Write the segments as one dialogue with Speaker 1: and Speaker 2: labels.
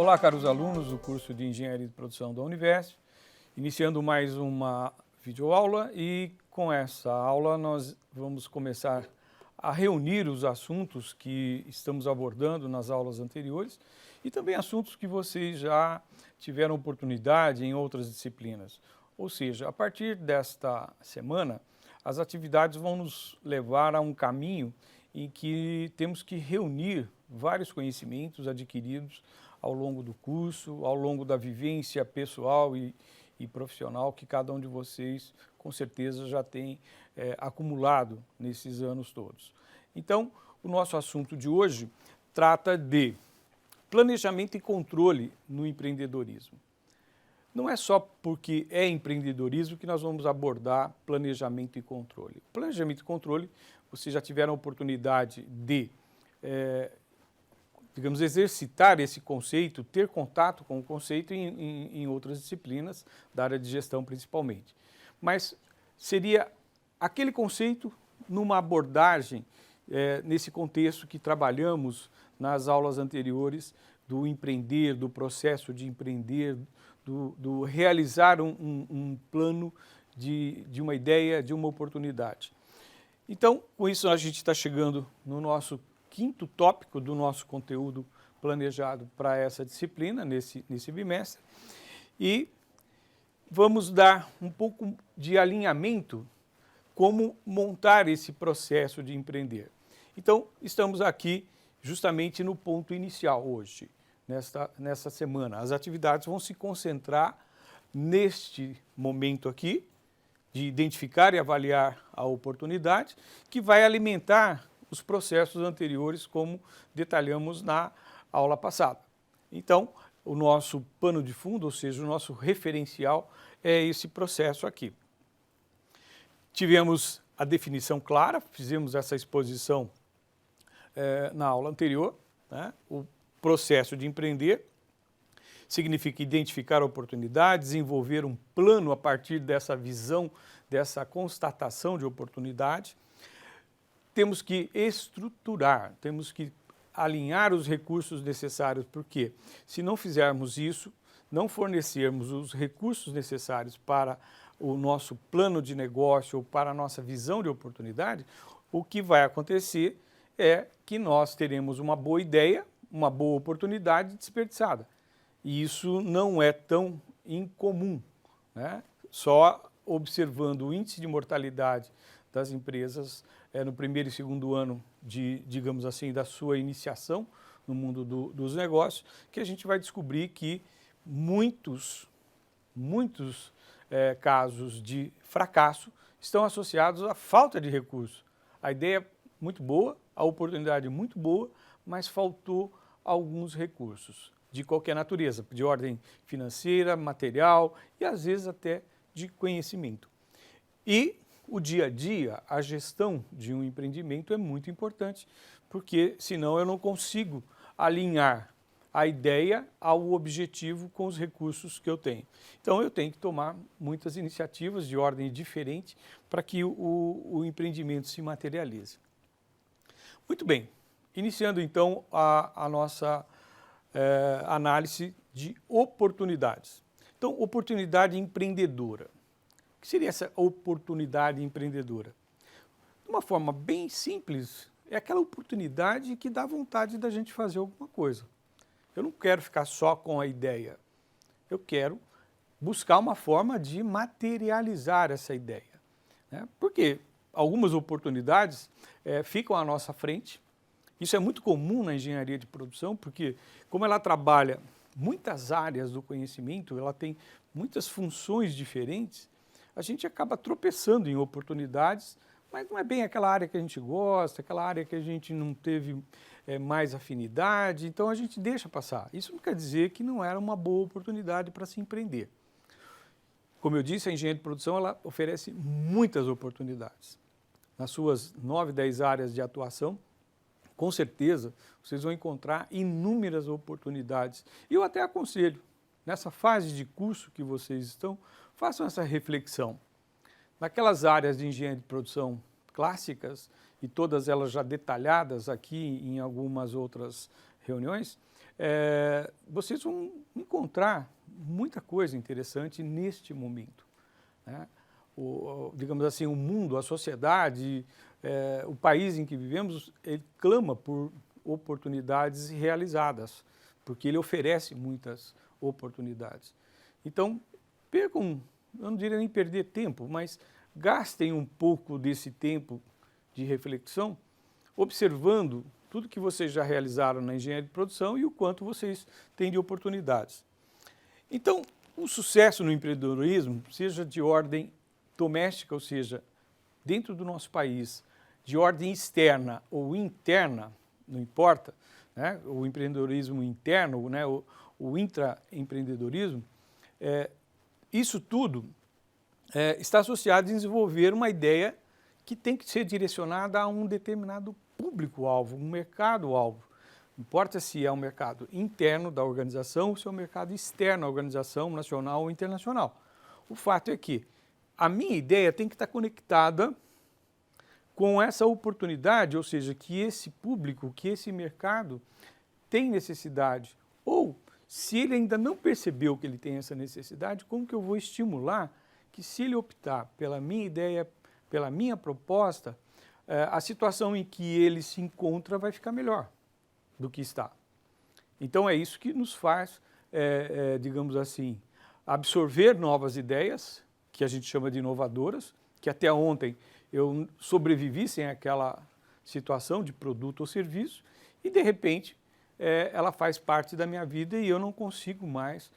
Speaker 1: Olá, caros alunos do curso de Engenharia de Produção da Univesp, iniciando mais uma videoaula e com essa aula nós vamos começar a reunir os assuntos que estamos abordando nas aulas anteriores e também assuntos que vocês já tiveram oportunidade em outras disciplinas. Ou seja, a partir desta semana, as atividades vão nos levar a um caminho em que temos que reunir vários conhecimentos adquiridos ao longo do curso, ao longo da vivência pessoal e profissional que cada um de vocês com certeza já tem acumulado nesses anos todos. Então, o nosso assunto de hoje trata de planejamento e controle no empreendedorismo. Não é só porque é empreendedorismo que nós vamos abordar planejamento e controle. Planejamento e controle, vocês já tiveram a oportunidade de digamos, exercitar esse conceito, ter contato com o conceito em outras disciplinas, da área de gestão principalmente. Mas seria aquele conceito numa abordagem, nesse contexto que trabalhamos nas aulas anteriores, do empreender, do processo de empreender, do realizar um plano de uma ideia, de uma oportunidade. Então, com isso a gente está chegando no nosso quinto tópico do nosso conteúdo planejado para essa disciplina, nesse bimestre, e vamos dar um pouco de alinhamento como montar esse processo de empreender. Então, estamos aqui justamente no ponto inicial hoje, nesta semana. As atividades vão se concentrar neste momento aqui, de identificar e avaliar a oportunidade, que vai alimentar os processos anteriores, como detalhamos na aula passada. Então, o nosso pano de fundo, ou seja, o nosso referencial, é esse processo aqui. Tivemos a definição clara, fizemos essa exposição na aula anterior, né? O processo de empreender significa identificar a oportunidade, desenvolver um plano a partir dessa visão, dessa constatação de oportunidade. Temos que estruturar, temos que alinhar os recursos necessários, porque se não fizermos isso, não fornecermos os recursos necessários para o nosso plano de negócio ou para a nossa visão de oportunidade, o que vai acontecer é que nós teremos uma boa ideia, uma boa oportunidade desperdiçada. E isso não é tão incomum, né? Só observando o índice de mortalidade das empresas no primeiro e segundo ano digamos assim, da sua iniciação no mundo dos negócios, que a gente vai descobrir que muitos casos de fracasso estão associados à falta de recursos. A ideia é muito boa, a oportunidade é muito boa, mas faltou alguns recursos de qualquer natureza, de ordem financeira, material e às vezes até de conhecimento. E o dia a dia, a gestão de um empreendimento é muito importante, porque senão eu não consigo alinhar a ideia ao objetivo com os recursos que eu tenho. Então eu tenho que tomar muitas iniciativas de ordem diferente para que o empreendimento se materialize. Muito bem, iniciando então a nossa análise de oportunidades. Então, oportunidade empreendedora. O que seria essa oportunidade empreendedora? De uma forma bem simples, é aquela oportunidade que dá vontade da gente fazer alguma coisa. Eu não quero ficar só com a ideia, eu quero buscar uma forma de materializar essa ideia, né? Porque algumas oportunidades ficam à nossa frente. Isso é muito comum na engenharia de produção, porque como ela trabalha muitas áreas do conhecimento, ela tem muitas funções diferentes, a gente acaba tropeçando em oportunidades, mas não é bem aquela área que a gente gosta, aquela área que a gente não teve mais afinidade, então a gente deixa passar. Isso não quer dizer que não era uma boa oportunidade para se empreender. Como eu disse, a engenharia de produção ela oferece muitas oportunidades. Nas suas 9, 10 áreas de atuação, com certeza, vocês vão encontrar inúmeras oportunidades. E eu até aconselho, nessa fase de curso que vocês estão, façam essa reflexão. Naquelas áreas de engenharia de produção clássicas, e todas elas já detalhadas aqui em algumas outras reuniões, vocês vão encontrar muita coisa interessante neste momento, né? Digamos assim, o mundo, a sociedade, o país em que vivemos, ele clama por oportunidades realizadas, porque ele oferece muitas oportunidades. Então, eu não diria nem perder tempo, mas gastem um pouco desse tempo de reflexão, observando tudo que vocês já realizaram na engenharia de produção e o quanto vocês têm de oportunidades. Então, o sucesso no empreendedorismo, seja de ordem doméstica, ou seja, dentro do nosso país, de ordem externa ou interna, não importa, né? O empreendedorismo interno, né? o intraempreendedorismo, isso tudo está associado a desenvolver uma ideia que tem que ser direcionada a um determinado público-alvo, um mercado-alvo. Não importa se é um mercado interno da organização ou se é um mercado externo à organização nacional ou internacional. O fato é que a minha ideia tem que estar conectada com essa oportunidade, ou seja, que esse público, que esse mercado tem necessidade. Ou, se ele ainda não percebeu que ele tem essa necessidade, como que eu vou estimular que, se ele optar pela minha ideia, pela minha proposta, a situação em que ele se encontra vai ficar melhor do que está. Então é isso que nos faz, digamos assim, absorver novas ideias, que a gente chama de inovadoras, que até ontem eu sobrevivi sem aquela situação de produto ou serviço, e de repente ela faz parte da minha vida e eu não consigo mais,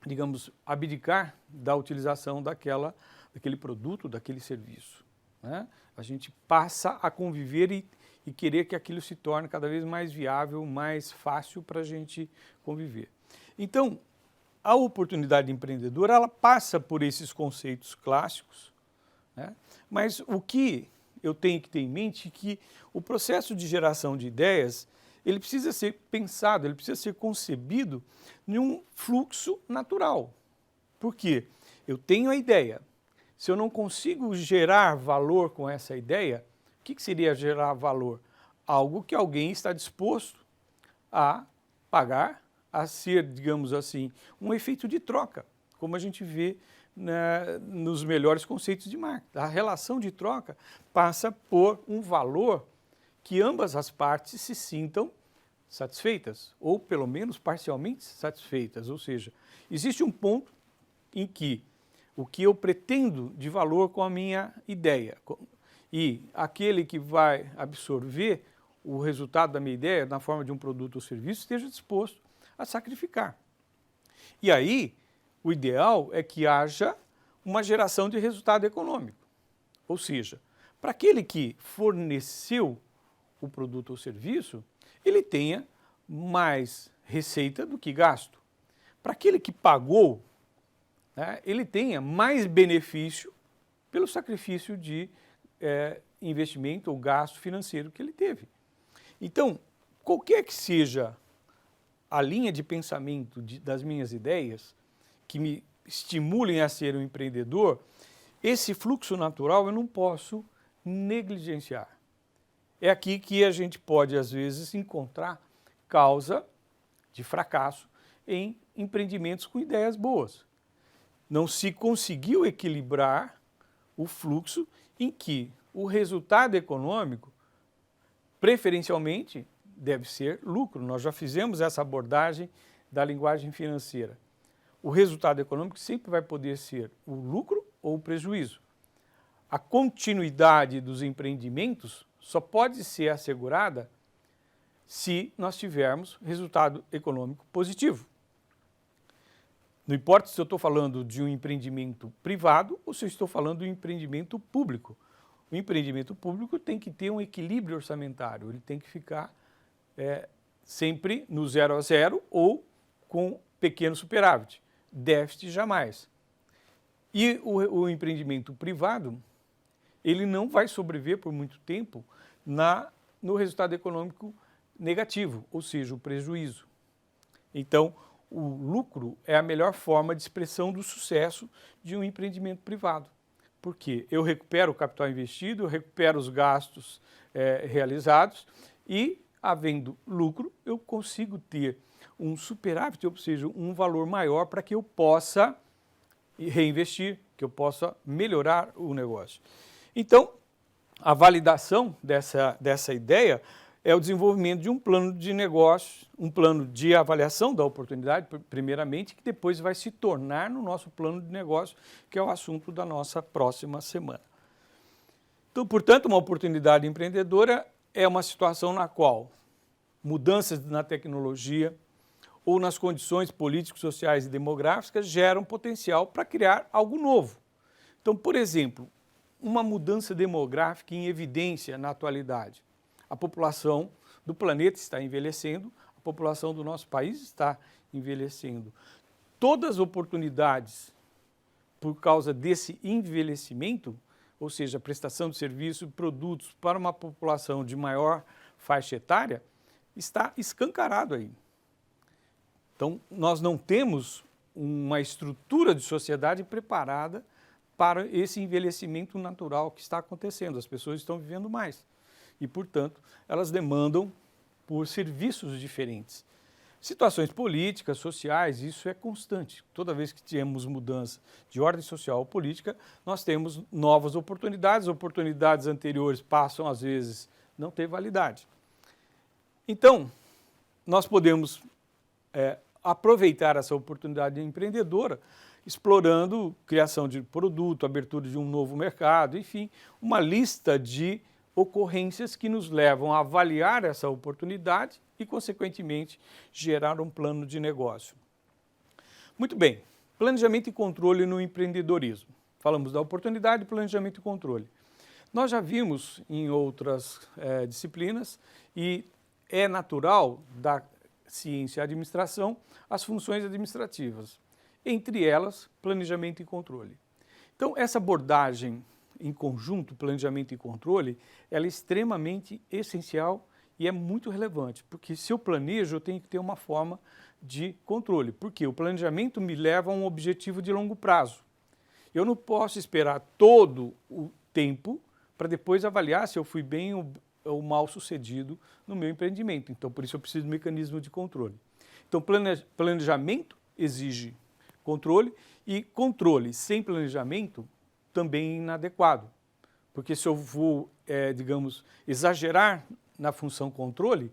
Speaker 1: digamos, abdicar da utilização daquele produto, daquele serviço, né? A gente passa a conviver e querer que aquilo se torne cada vez mais viável, mais fácil para a gente conviver. Então, a oportunidade empreendedora, ela passa por esses conceitos clássicos, né? Mas o que eu tenho que ter em mente é que o processo de geração de ideias, ele precisa ser pensado, ele precisa ser concebido em um fluxo natural. Por quê? Eu tenho a ideia. Se eu não consigo gerar valor com essa ideia, o que seria gerar valor? Algo que alguém está disposto a pagar, a ser, digamos assim, um efeito de troca, como a gente vê nos melhores conceitos de marketing. A relação de troca passa por um valor que ambas as partes se sintam satisfeitas, ou pelo menos parcialmente satisfeitas. Ou seja, existe um ponto em que o que eu pretendo de valor com a minha ideia e aquele que vai absorver o resultado da minha ideia na forma de um produto ou serviço esteja disposto a sacrificar. E aí, o ideal é que haja uma geração de resultado econômico. Ou seja, para aquele que forneceu o produto ou serviço, ele tenha mais receita do que gasto. Para aquele que pagou, né, ele tenha mais benefício pelo sacrifício de investimento ou gasto financeiro que ele teve. Então, qualquer que seja a linha de pensamento das minhas ideias, que me estimulem a ser um empreendedor, esse fluxo natural eu não posso negligenciar. É aqui que a gente pode, às vezes, encontrar causa de fracasso em empreendimentos com ideias boas. Não se conseguiu equilibrar o fluxo em que o resultado econômico, preferencialmente, deve ser lucro. Nós já fizemos essa abordagem da linguagem financeira. O resultado econômico sempre vai poder ser o lucro ou o prejuízo. A continuidade dos empreendimentos só pode ser assegurada se nós tivermos resultado econômico positivo. Não importa se eu estou falando de um empreendimento privado ou se eu estou falando de um empreendimento público. O empreendimento público tem que ter um equilíbrio orçamentário, ele tem que ficar sempre no 0 a 0 ou com pequeno superávit. Déficit jamais. E o empreendimento privado, ele não vai sobreviver por muito tempo no resultado econômico negativo, ou seja, o prejuízo. Então, o lucro é a melhor forma de expressão do sucesso de um empreendimento privado. Porque eu recupero o capital investido, eu recupero os gastos realizados e havendo lucro, eu consigo ter um superávit, ou seja, um valor maior para que eu possa reinvestir, que eu possa melhorar o negócio. Então, a validação dessa ideia é o desenvolvimento de um plano de negócio, um plano de avaliação da oportunidade, primeiramente, que depois vai se tornar no nosso plano de negócio, que é o assunto da nossa próxima semana. Então, portanto, uma oportunidade empreendedora é uma situação na qual mudanças na tecnologia ou nas condições políticas, sociais e demográficas geram potencial para criar algo novo. Então, por exemplo, uma mudança demográfica em evidência na atualidade. A população do planeta está envelhecendo, a população do nosso país está envelhecendo. Todas as oportunidades por causa desse envelhecimento, ou seja, a prestação de serviços e produtos para uma população de maior faixa etária, está escancarado aí. Então, nós não temos uma estrutura de sociedade preparada para esse envelhecimento natural que está acontecendo. As pessoas estão vivendo mais e, portanto, elas demandam por serviços diferentes. Situações políticas, sociais, isso é constante. Toda vez que temos mudança de ordem social ou política, nós temos novas oportunidades. Oportunidades anteriores passam, às vezes, não ter validade. Então, nós podemos aproveitar essa oportunidade empreendedora, explorando criação de produto, abertura de um novo mercado, enfim, uma lista de ocorrências que nos levam a avaliar essa oportunidade e, consequentemente, gerar um plano de negócio. Muito bem, planejamento e controle no empreendedorismo. Falamos da oportunidade, planejamento e controle. Nós já vimos em outras disciplinas e é natural da ciência e administração as funções administrativas, entre elas planejamento e controle. Então, essa abordagem em conjunto, planejamento e controle, ela é extremamente essencial e é muito relevante, porque se eu planejo, eu tenho que ter uma forma de controle, porque o planejamento me leva a um objetivo de longo prazo. Eu não posso esperar todo o tempo para depois avaliar se eu fui bem ou mal sucedido no meu empreendimento. Então, por isso eu preciso de um mecanismo de controle. Então, planejamento exige controle e controle sem planejamento também inadequado. Porque se eu vou, digamos, exagerar na função controle,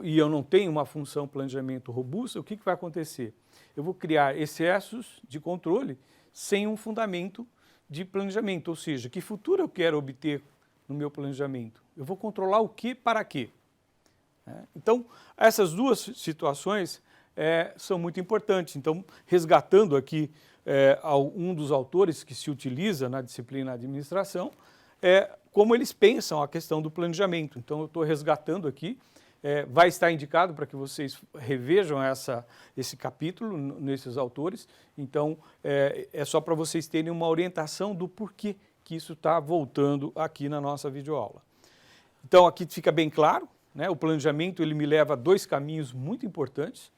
Speaker 1: e eu não tenho uma função planejamento robusta, o que vai acontecer? Eu vou criar excessos de controle sem um fundamento de planejamento, ou seja, que futuro eu quero obter no meu planejamento? Eu vou controlar o que para quê? Então, essas duas situações são muito importantes. Então, resgatando aqui um dos autores que se utiliza na disciplina administração, como eles pensam a questão do planejamento. Então, eu estou resgatando aqui, vai estar indicado para que vocês revejam esse capítulo nesses autores. Então, é só para vocês terem uma orientação do porquê que isso está voltando aqui na nossa videoaula. Então, aqui fica bem claro, né? O planejamento ele me leva a dois caminhos muito importantes.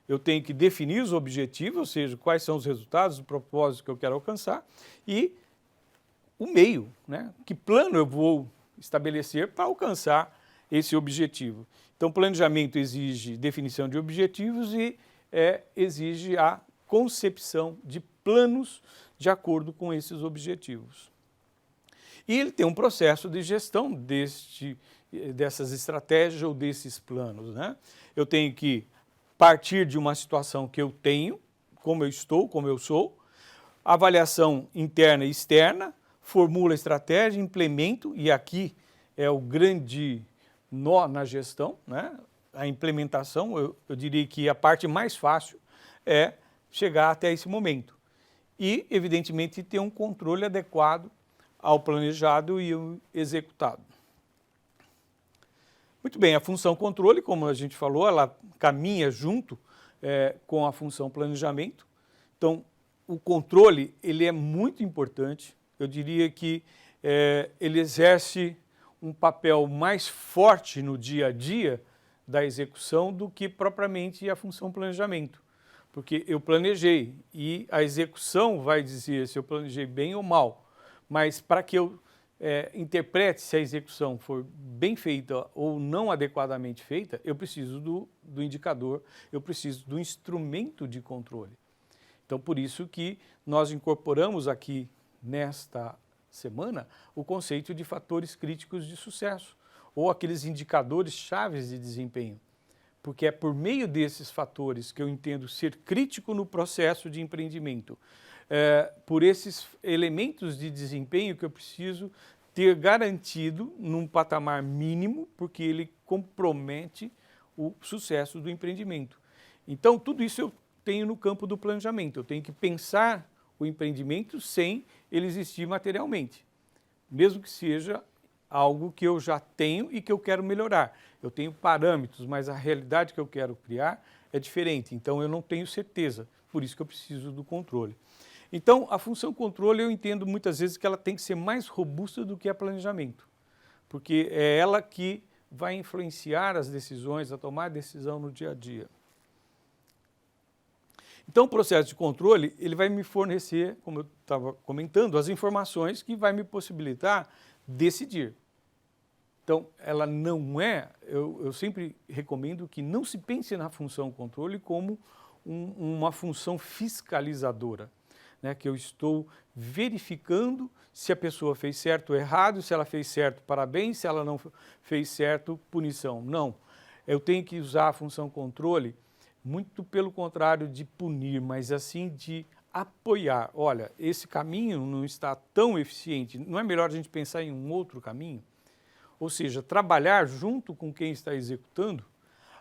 Speaker 1: Eu tenho que definir os objetivos, ou seja, quais são os resultados, o propósito que eu quero alcançar, e o meio, né? Que plano eu vou estabelecer para alcançar esse objetivo. Então, planejamento exige definição de objetivos e exige a concepção de planos de acordo com esses objetivos. E ele tem um processo de gestão dessas estratégias ou desses planos, né? Eu tenho que partir de uma situação que eu tenho, como eu estou, como eu sou, avaliação interna e externa, formula a estratégia, implemento, e aqui é o grande nó na gestão, né? A implementação, eu diria que a parte mais fácil é chegar até esse momento. E, evidentemente, ter um controle adequado ao planejado e ao executado. Muito bem, a função controle, como a gente falou, ela caminha junto com a função planejamento. Então, o controle ele é muito importante. Eu diria que ele exerce um papel mais forte no dia a dia da execução do que propriamente a função planejamento. Porque eu planejei e a execução vai dizer se eu planejei bem ou mal. Mas para que eu interprete se a execução for bem feita ou não adequadamente feita, eu preciso do indicador, eu preciso do instrumento de controle. Então, por isso que nós incorporamos aqui nesta semana o conceito de fatores críticos de sucesso, ou aqueles indicadores chaves de desempenho. Porque é por meio desses fatores que eu entendo ser crítico no processo de empreendimento. Por esses elementos de desempenho que eu preciso ter garantido num patamar mínimo, porque ele compromete o sucesso do empreendimento. Então, tudo isso eu tenho no campo do planejamento. Eu tenho que pensar o empreendimento sem ele existir materialmente, mesmo que seja algo que eu já tenho e que eu quero melhorar. Eu tenho parâmetros, mas a realidade que eu quero criar é diferente, então eu não tenho certeza, por isso que eu preciso do controle. Então, a função controle eu entendo muitas vezes que ela tem que ser mais robusta do que a planejamento, porque é ela que vai influenciar as decisões, a tomar decisão no dia a dia. Então, o processo de controle, ele vai me fornecer, como eu estava comentando, as informações que vai me possibilitar decidir. Então, ela não é, eu sempre recomendo que não se pense na função controle como uma função fiscalizadora, né? Que eu estou verificando se a pessoa fez certo ou errado, se ela fez certo, parabéns, se ela não fez certo, punição. Não, eu tenho que usar a função controle muito pelo contrário de punir, mas assim de apoiar. Olha, esse caminho não está tão eficiente, não é melhor a gente pensar em um outro caminho? Ou seja, trabalhar junto com quem está executando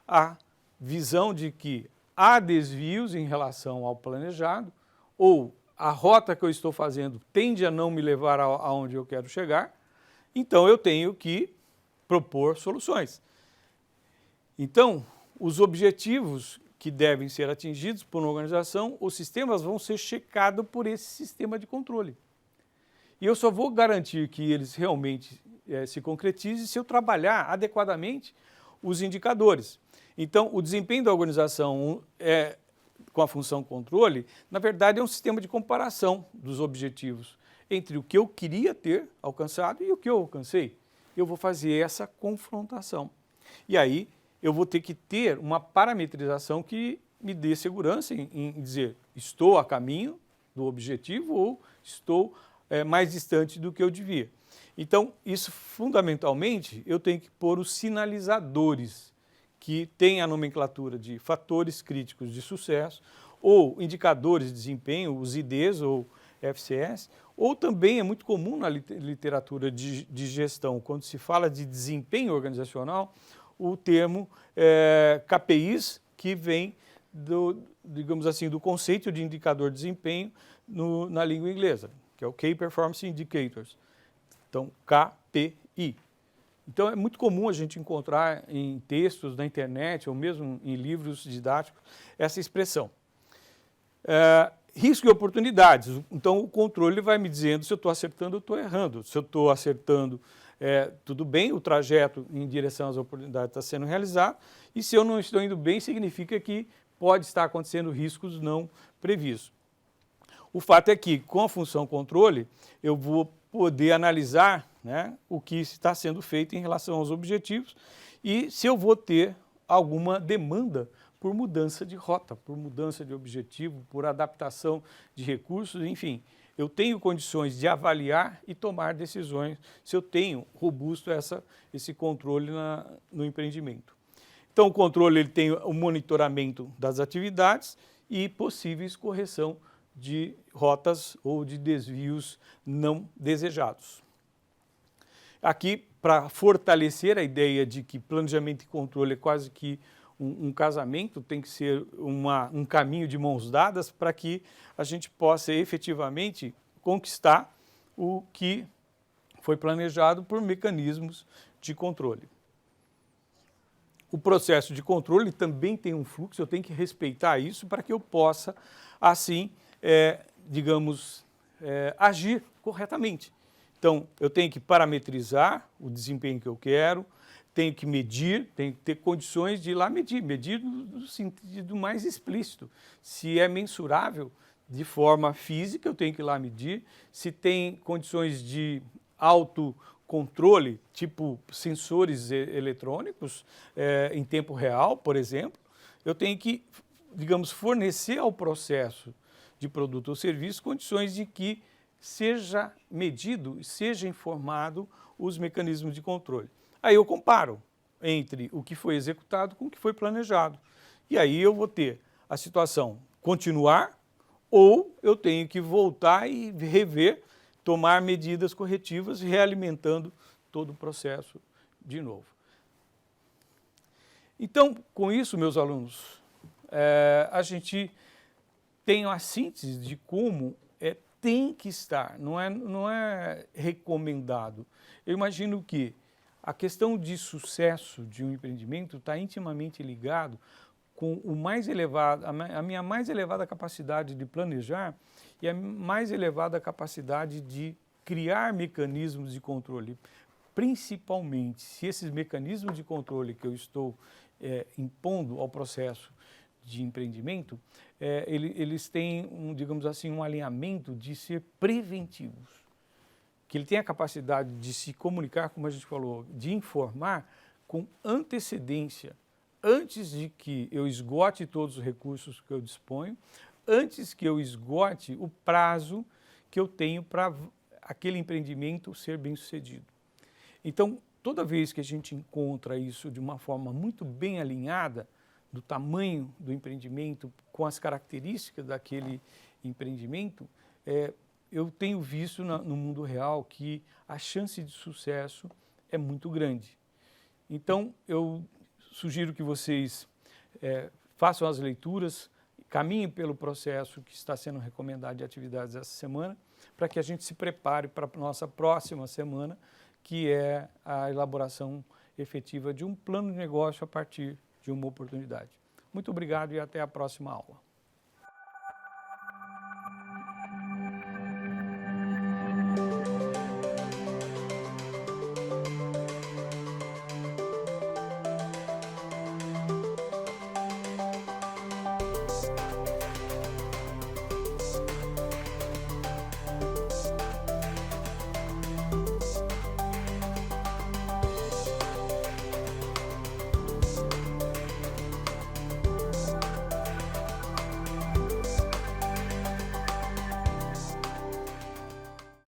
Speaker 1: a visão de que há desvios em relação ao planejado, ou a rota que eu estou fazendo tende a não me levar aonde eu quero chegar, então eu tenho que propor soluções. Então, os objetivos que devem ser atingidos por uma organização, os sistemas vão ser checados por esse sistema de controle. E eu só vou garantir que eles realmente se concretizem se eu trabalhar adequadamente os indicadores. Então, o desempenho da organização com a função controle, na verdade, é um sistema de comparação dos objetivos entre o que eu queria ter alcançado e o que eu alcancei. Eu vou fazer essa confrontação. E aí, eu vou ter que ter uma parametrização que me dê segurança em dizer estou a caminho do objetivo ou estou mais distante do que eu devia. Então, isso fundamentalmente eu tenho que pôr os sinalizadores que têm a nomenclatura de fatores críticos de sucesso ou indicadores de desempenho, os IDs ou FCS, ou também é muito comum na literatura de gestão, quando se fala de desempenho organizacional, o termo KPIs, que vem digamos assim, do conceito de indicador de desempenho na língua inglesa, que é o Key Performance Indicators. Então, KPI. Então, é muito comum a gente encontrar em textos na internet ou mesmo em livros didáticos essa expressão. Risco e oportunidades. Então, o controle vai me dizendo se eu estou acertando ou estou errando. Se eu estou acertando, tudo bem, o trajeto em direção às oportunidades está sendo realizado. E se eu não estou indo bem, significa que pode estar acontecendo riscos não previstos. O fato é que, com a função controle, eu vou poder analisar, né, o que está sendo feito em relação aos objetivos e se eu vou ter alguma demanda por mudança de rota, por mudança de objetivo, por adaptação de recursos, enfim. Eu tenho condições de avaliar e tomar decisões se eu tenho robusto esse controle no empreendimento. Então, o controle ele tem o monitoramento das atividades e possíveis correção de rotas ou de desvios não desejados. Aqui, para fortalecer a ideia de que planejamento e controle é quase que um casamento, tem que ser um caminho de mãos dadas para que a gente possa efetivamente conquistar o que foi planejado por mecanismos de controle. O processo de controle também tem um fluxo, eu tenho que respeitar isso para que eu possa, assim, digamos, agir corretamente. Então, eu tenho que parametrizar o desempenho que eu quero, tenho que medir, tenho que ter condições de ir lá medir no sentido mais explícito. Se é mensurável de forma física, eu tenho que ir lá medir. Se tem condições de autocontrole, tipo sensores eletrônicos, em tempo real, por exemplo. Eu tenho que, digamos, fornecer ao processo de produto ou serviço condições de que seja medido, seja informado os mecanismos de controle. Aí eu comparo entre o que foi executado com o que foi planejado. E aí eu vou ter a situação continuar ou eu tenho que voltar e rever, tomar medidas corretivas, realimentando todo o processo de novo. Então, com isso, meus alunos, a gente tem a síntese de como tem que estar, não é recomendado. Eu imagino que a questão de sucesso de um empreendimento está intimamente ligado com o mais elevado, a minha mais elevada capacidade de planejar e a mais elevada capacidade de criar mecanismos de controle. Principalmente se esses mecanismos de controle que eu estou impondo ao processo de empreendimento, eles têm, digamos assim, um alinhamento de ser preventivos. Que ele tem a capacidade de se comunicar, como a gente falou, de informar com antecedência, antes de que eu esgote todos os recursos que eu disponho, antes que eu esgote o prazo que eu tenho para aquele empreendimento ser bem sucedido. Então, toda vez que a gente encontra isso de uma forma muito bem alinhada, do tamanho do empreendimento, com as características daquele empreendimento, eu tenho visto no mundo real que a chance de sucesso é muito grande. Então, eu sugiro que vocês façam as leituras, caminhem pelo processo que está sendo recomendado de atividades essa semana, para que a gente se prepare para a nossa próxima semana, que é a elaboração efetiva de um plano de negócio a partir de uma oportunidade. Muito obrigado e até a próxima aula.